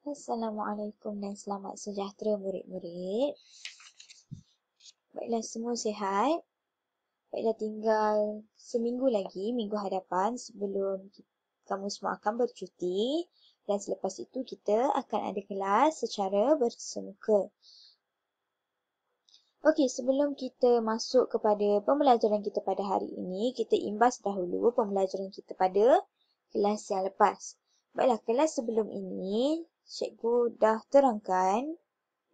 Assalamualaikum dan selamat sejahtera murid-murid. Baiklah, semua sihat. Baiklah, tinggal seminggu lagi, minggu hadapan sebelum kamu semua akan bercuti. Dan selepas itu kita akan ada kelas secara bersemuka. Okey, sebelum kita masuk kepada pembelajaran kita pada hari ini, kita imbas dahulu pembelajaran kita pada kelas yang lepas. Baiklah, kelas sebelum ini, cikgu dah terangkan,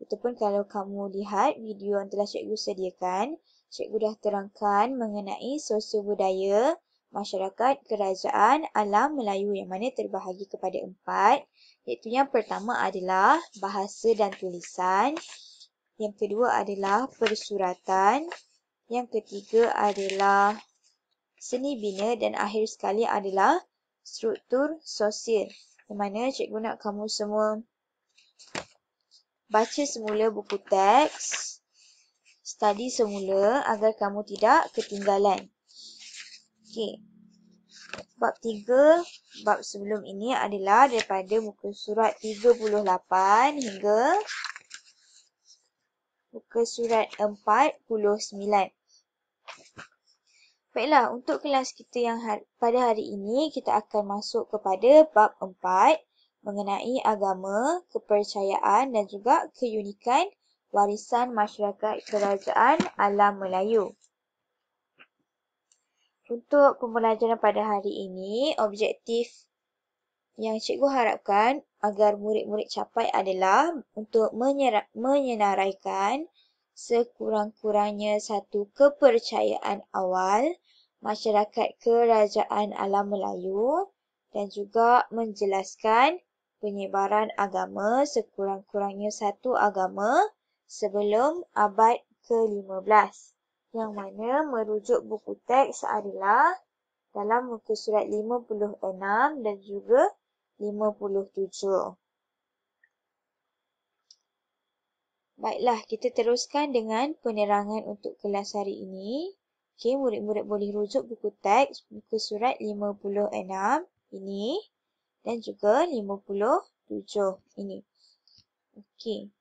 ataupun kalau kamu lihat video yang telah cikgu sediakan, cikgu dah terangkan mengenai sosial budaya, masyarakat, kerajaan, alam Melayu yang mana terbahagi kepada 4, iaitu yang pertama adalah bahasa dan tulisan, yang kedua adalah persuratan, yang ketiga adalah seni bina dan akhir sekali adalah struktur sosial. Yang mana cikgu nak kamu semua baca semula buku teks, study semula agar kamu tidak ketinggalan. Okey. Bab 3, bab sebelum ini adalah daripada muka surat 38 hingga muka surat 49. Baiklah, untuk kelas kita yang pada hari ini, kita akan masuk kepada bab 4 mengenai agama, kepercayaan dan juga keunikan warisan masyarakat kerajaan alam Melayu. Untuk pembelajaran pada hari ini, objektif yang cikgu harapkan agar murid-murid capai adalah untuk menyenaraikan sekurang-kurangnya satu kepercayaan awal masyarakat kerajaan alam Melayu dan juga menjelaskan penyebaran agama sekurang-kurangnya satu agama sebelum abad ke-15 yang mana merujuk buku teks adalah dalam muka surat 56 dan juga 57. Baiklah, kita teruskan dengan penerangan untuk kelas hari ini. Okey, murid-murid boleh rujuk buku teks muka surat 56 ini dan juga 57 ini. Okey.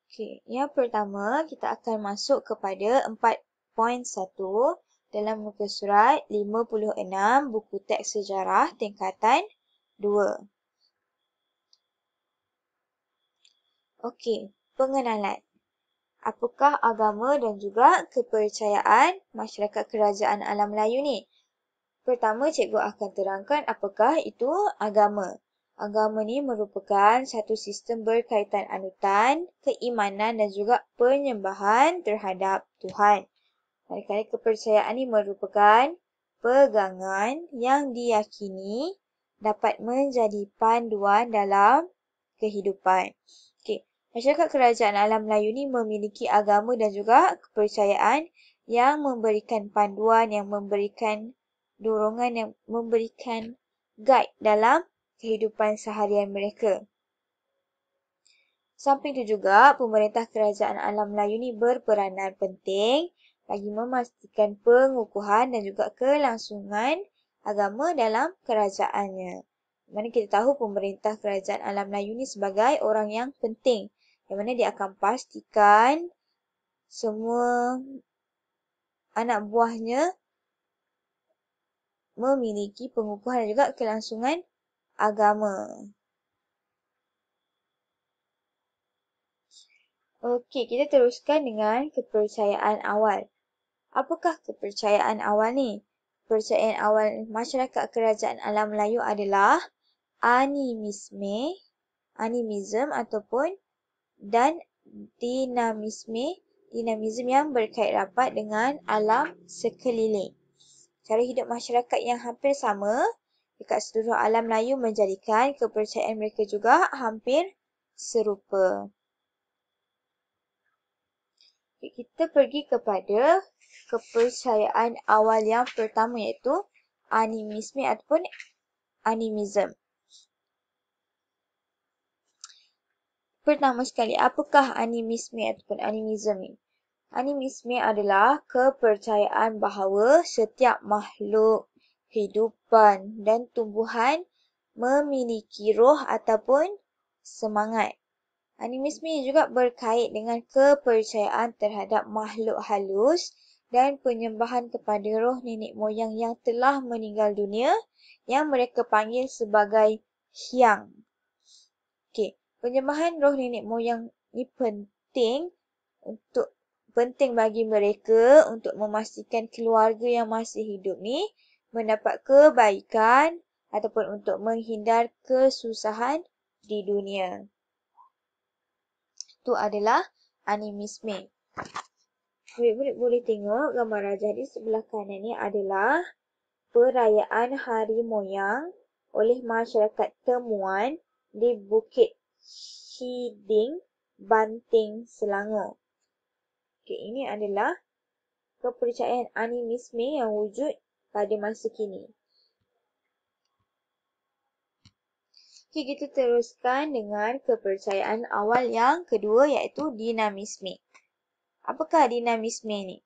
Okey, yang pertama kita akan masuk kepada 4.1 dalam muka surat 56 buku teks sejarah tingkatan 2. Okey, pengenalan. Apakah agama dan juga kepercayaan masyarakat kerajaan alam Melayu ni? Pertama, cikgu akan terangkan apakah itu agama. Agama ni merupakan satu sistem berkaitan anutan, keimanan dan juga penyembahan terhadap Tuhan. Manakala kepercayaan ini merupakan pegangan yang diyakini dapat menjadi panduan dalam kehidupan. Okey, masyarakat kerajaan alam Melayu ni memiliki agama dan juga kepercayaan yang memberikan panduan, yang memberikan dorongan, yang memberikan guide dalam kehidupan seharian mereka. Samping itu juga, pemerintah kerajaan alam Melayu ni berperanan penting bagi memastikan pengukuhan dan juga kelangsungan agama dalam kerajaannya. Mana kita tahu pemerintah kerajaan alam Melayu ni sebagai orang yang penting. Yang mana dia akan pastikan semua anak buahnya memiliki pengukuhan dan juga kelangsungan agama. Okey, kita teruskan dengan kepercayaan awal. Apakah kepercayaan awal ni? Kepercayaan awal masyarakat kerajaan alam Melayu adalah animisme ataupun dan dinamisme yang berkait rapat dengan alam sekeliling. Cara hidup masyarakat yang hampir sama dekat seluruh alam Melayu menjadikan kepercayaan mereka juga hampir serupa. Kita pergi kepada kepercayaan awal yang pertama iaitu animisme ataupun animism. Pertama sekali, apakah animisme ataupun animism ni? Animisme adalah kepercayaan bahawa setiap makhluk hidupan dan tumbuhan memiliki roh ataupun semangat. Animisme juga berkait dengan kepercayaan terhadap makhluk halus dan penyembahan kepada roh nenek moyang yang telah meninggal dunia yang mereka panggil sebagai hyang. Penyembahan roh nenek moyang ini penting bagi mereka untuk memastikan keluarga yang masih hidup ni mendapat kebaikan ataupun untuk menghindar kesusahan di dunia. Itu adalah animisme. Murid-murid boleh tengok gambar rajah di sebelah kanan ni adalah perayaan hari moyang oleh masyarakat Temuan di Bukit Shiding, Banting, Selangor. Ini adalah kepercayaan animisme yang wujud pada masa kini. Kita teruskan dengan kepercayaan awal yang kedua iaitu dinamisme. Apakah dinamisme ni?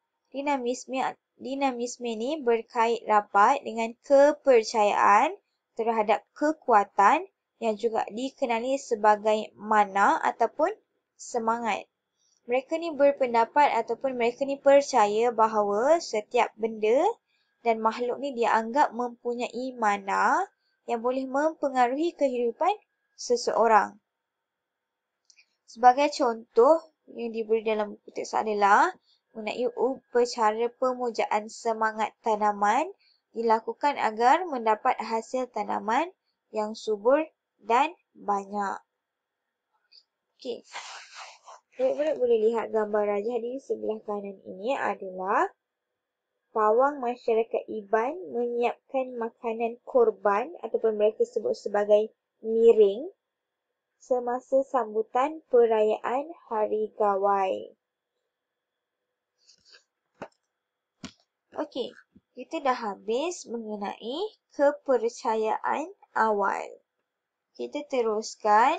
Dinamisme ni berkait rapat dengan kepercayaan terhadap kekuatan yang juga dikenali sebagai mana ataupun semangat. Mereka ni berpendapat ataupun mereka ni percaya bahawa setiap benda dan makhluk ni dianggap mempunyai mana yang boleh mempengaruhi kehidupan seseorang. Sebagai contoh yang diberi dalam buku teks adalah mengenai upacara pemujaan semangat tanaman dilakukan agar mendapat hasil tanaman yang subur dan banyak. Boleh lihat gambar rajah di sebelah kanan ini adalah pawang masyarakat Iban menyiapkan makanan korban ataupun mereka sebut sebagai miring semasa sambutan perayaan Hari Gawai. Kita dah habis mengenai kepercayaan awal. Kita teruskan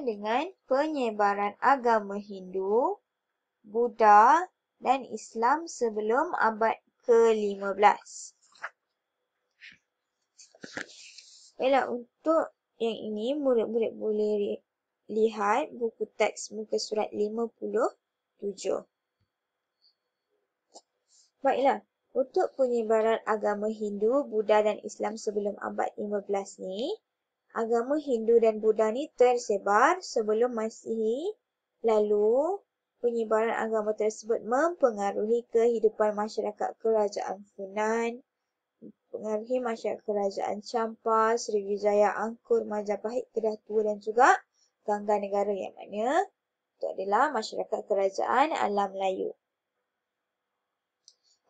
dengan penyebaran agama Hindu, Buddha dan Islam sebelum abad ke-15. Baiklah, untuk yang ini murid-murid boleh lihat buku teks muka surat 57. Baiklah, untuk penyebaran agama Hindu, Buddha dan Islam sebelum abad 15 ni, agama Hindu dan Buddha ni tersebar sebelum Masihi, lalu penyebaran agama tersebut mempengaruhi kehidupan masyarakat kerajaan Funan, mempengaruhi masyarakat kerajaan Champa, Sriwijaya, Angkor, Majapahit, Kedah Tua dan juga Gangga Negara yang mana itu adalah masyarakat kerajaan Alam Melayu.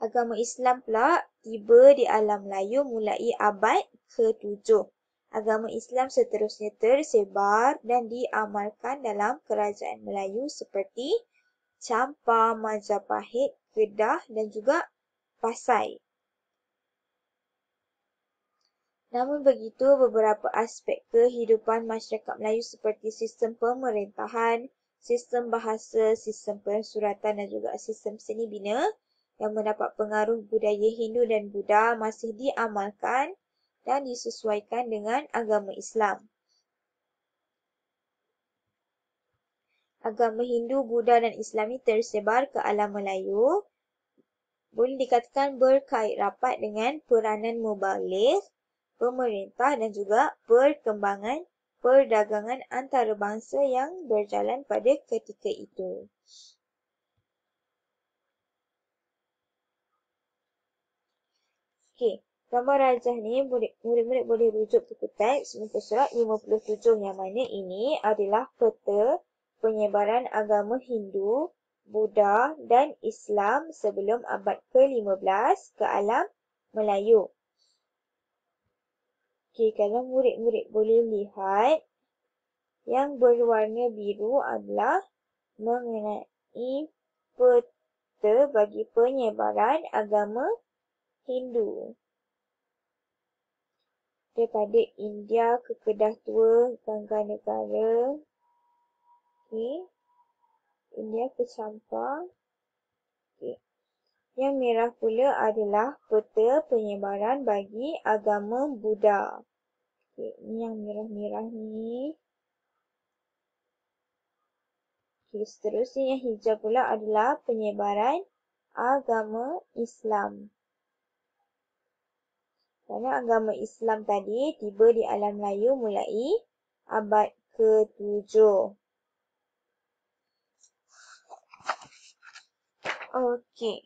Agama Islam pula tiba di Alam Melayu mulai abad ke-7. Agama Islam seterusnya tersebar dan diamalkan dalam kerajaan Melayu seperti Champa, Majapahit, Kedah dan juga Pasai. Namun begitu, beberapa aspek kehidupan masyarakat Melayu seperti sistem pemerintahan, sistem bahasa, sistem pensuratan dan juga sistem seni bina yang mendapat pengaruh budaya Hindu dan Buddha masih diamalkan dan disesuaikan dengan agama Islam. Agama Hindu, Buddha dan Islam ini tersebar ke alam Melayu. Boleh dikatakan berkait rapat dengan peranan mubaligh, pemerintah dan juga perkembangan perdagangan antarabangsa yang berjalan pada ketika itu. Gambar rajah ni murid-murid boleh rujuk buku teks muka surat 57 yang mana ini adalah peta penyebaran agama Hindu, Buddha dan Islam sebelum abad ke-15 ke alam Melayu. Kalau murid-murid boleh lihat, yang berwarna biru adalah mengenai peta bagi penyebaran agama Hindu. daripada India ke Kedah Tua, Gangga Negara. Okey. India ke Champa. Okey. Yang merah pula adalah peta penyebaran bagi agama Buddha. Okey, ni yang merah-merah ni. Okey, seterusnya yang hijau pula adalah penyebaran agama Islam. Kerana agama Islam tadi tiba di alam Melayu mulai abad ke-7. Okey.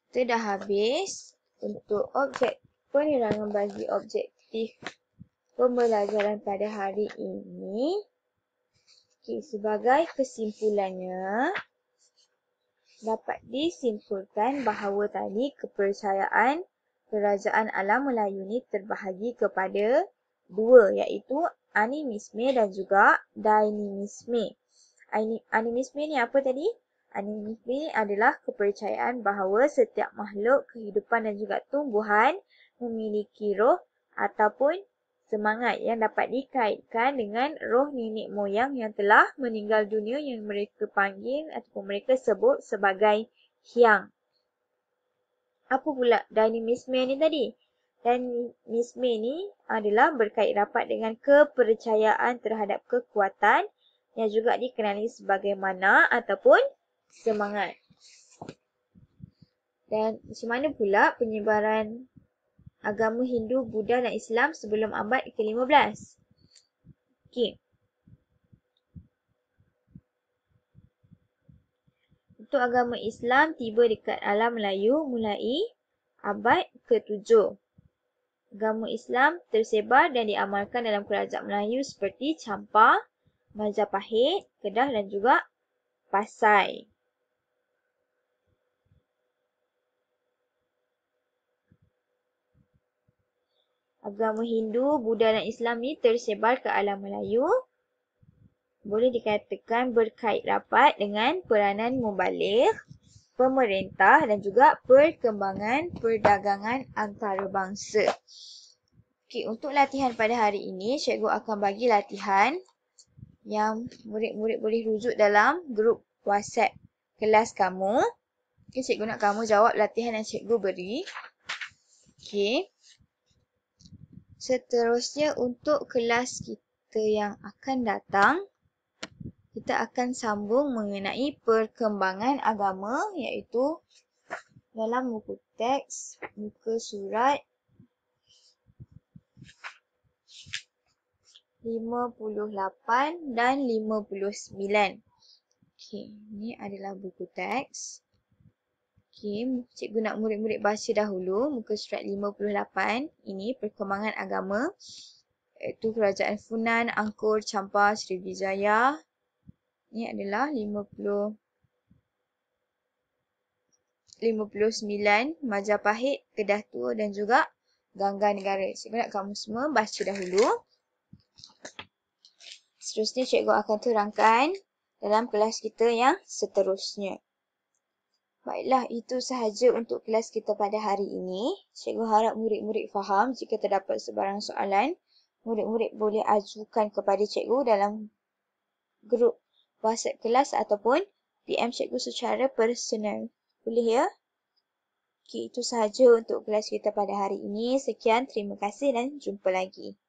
Kita dah habis untuk penerangan bagi objektif pembelajaran pada hari ini. Okey, sebagai kesimpulannya, dapat disimpulkan bahawa tadi kepercayaan kerajaan alam Melayu ni terbahagi kepada dua, iaitu animisme dan juga dainisme. Animisme ni apa tadi? Animisme ni adalah kepercayaan bahawa setiap makhluk kehidupan dan juga tumbuhan memiliki roh ataupun semangat yang dapat dikaitkan dengan roh nenek moyang yang telah meninggal dunia yang mereka panggil ataupun mereka sebut sebagai hyang. Apa pula dainisme ni tadi? Dainisme ni adalah berkait rapat dengan kepercayaan terhadap kekuatan yang juga dikenali sebagai mana ataupun semangat. Dan macam mana pula penyebaran agama Hindu, Buddha dan Islam sebelum abad ke-15. Okey. Untuk agama Islam tiba dekat alam Melayu mulai abad ke-7. Agama Islam tersebar dan diamalkan dalam kerajaan Melayu seperti Champa, Majapahit, Kedah dan juga Pasai. Agama Hindu, Buddha dan Islam ni tersebar ke alam Melayu. Boleh dikatakan berkait rapat dengan peranan mubalik, pemerintah dan juga perkembangan perdagangan antarabangsa. Okey, untuk latihan pada hari ini, cikgu akan bagi latihan yang murid-murid boleh rujuk dalam grup WhatsApp kelas kamu. Okey, cikgu nak kamu jawab latihan yang cikgu beri. Okey. Seterusnya untuk kelas kita yang akan datang, kita akan sambung mengenai perkembangan agama, iaitu dalam buku teks, muka surat 58 dan 59. Okey, ini adalah buku teks. Okey, cikgu nak murid-murid baca dahulu muka surat 58. Ini perkembangan agama, iaitu kerajaan Funan, Angkor, Champa, Sriwijaya. Ini adalah 59, Majapahit, Kedah Tua dan juga Gangga Negara. Cikgu nak kamu semua baca dahulu. Seterusnya cikgu akan terangkan dalam kelas kita yang seterusnya. Baiklah, itu sahaja untuk kelas kita pada hari ini. Cikgu harap murid-murid faham. Jika terdapat sebarang soalan, murid-murid boleh ajukan kepada cikgu dalam grup WhatsApp kelas ataupun PM cikgu secara personal. Boleh ya? Okey, itu sahaja untuk kelas kita pada hari ini. Sekian, terima kasih dan jumpa lagi.